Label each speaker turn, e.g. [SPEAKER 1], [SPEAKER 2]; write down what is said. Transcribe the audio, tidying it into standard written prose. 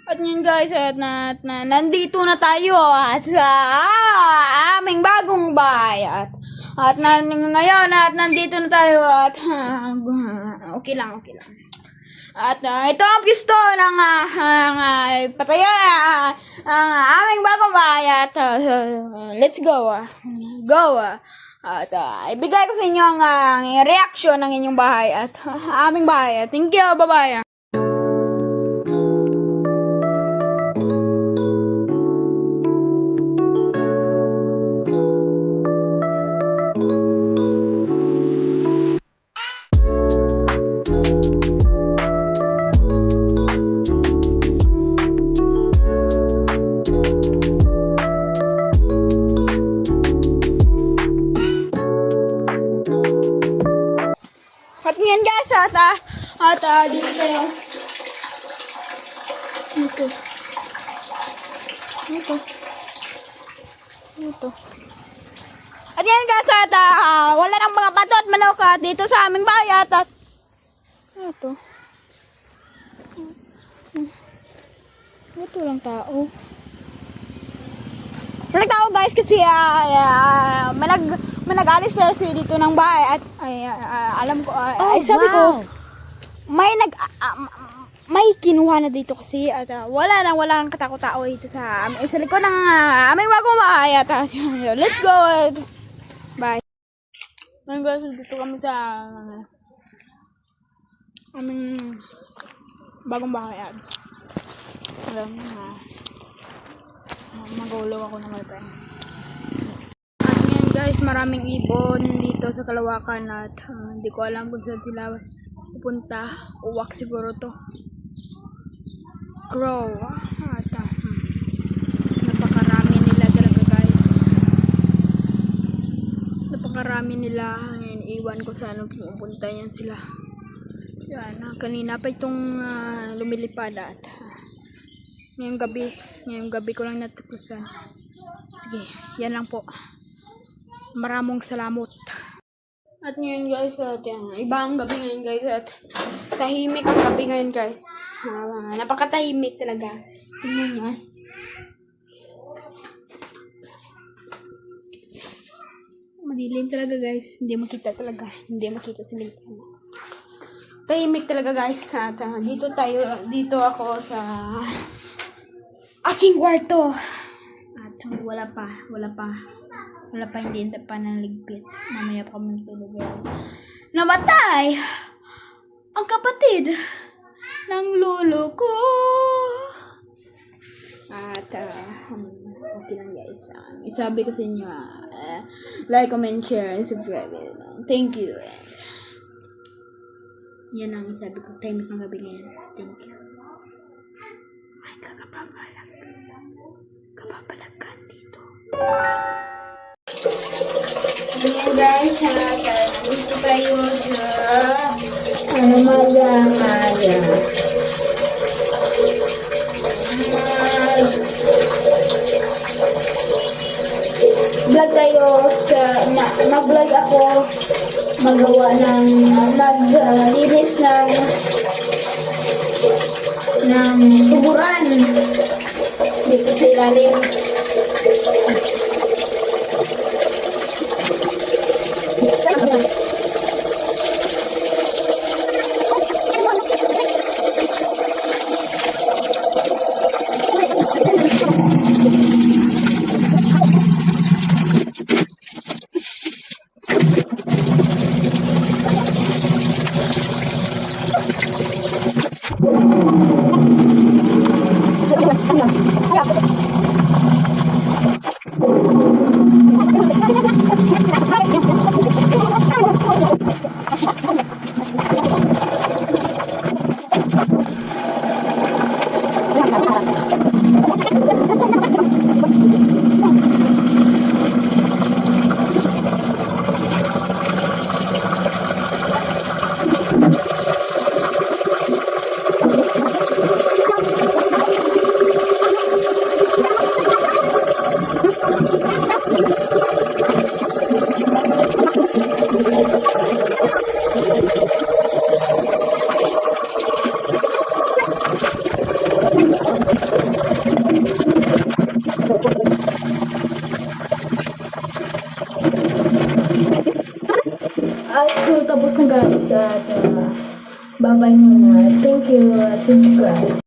[SPEAKER 1] At yun guys, nandito na tayo at sa aming bagong bahay. At ngayon nandito na tayo at okay lang. At ito ang gusto ng pataya ang aming bagong bahay. At let's go. At ibigay ko sa inyo ang reaction ng inyong bahay at aming bahay. Thank you, bye-bye. At ngayon guys, at dito tayo. Ito. At ngayon guys, at wala nang mga bato at manok dito sa aming bahay at ito. Ito lang tao. Walang tao guys kasi nag-alis na kasi dito ng bahay at alam ko sabi ko may kinuha na dito kasi at walang katakot-tao dito sa likod ng aming bagong bahay at let's go. Bye. Ngayon guys, dito kami sa aming bagong bahay at magulo ako ng wifi. At ngayon guys, maraming ibon dito sa Kalawakan at hindi ko alam kung saan sila pupunta. Uwak siguro to. Crow. At napakarami nila talaga guys. Napakarami nila. Ngayon, iwan ko sa anong pupunta yan sila. Yan, kanina pa itong lumilipad at ngayong gabi ko lang natuklasan. Sige, yan lang po. Maraming salamat. At ngayon guys, at ibang gabi ngayon guys, at tahimik ang gabi ngayon guys. Napakatahimik talaga. Tingnan nyo. Madilim talaga guys. Hindi makita sa lipan. Tahimik talaga guys. At dito ako sa aking kwarto. At wala pa, hindi pa naligpit. Mamaya pa kami tulog. Namatay ang kapatid ng lolo ko. At okay lang guys. Isabi ko sa inyo, like, comment, share, and subscribe. Thank you. Yan ang isabi ko. Time ng gabi ngayon. Thank you. Ay, kapapalag dito. Ayan guys, dito tayo sa maga. Vlog tayo mag-vlog ako magawa ng maglinis ng tuburan dito sa ilalim. At so, tapos na guys at babay muna. Thank you at subscribe.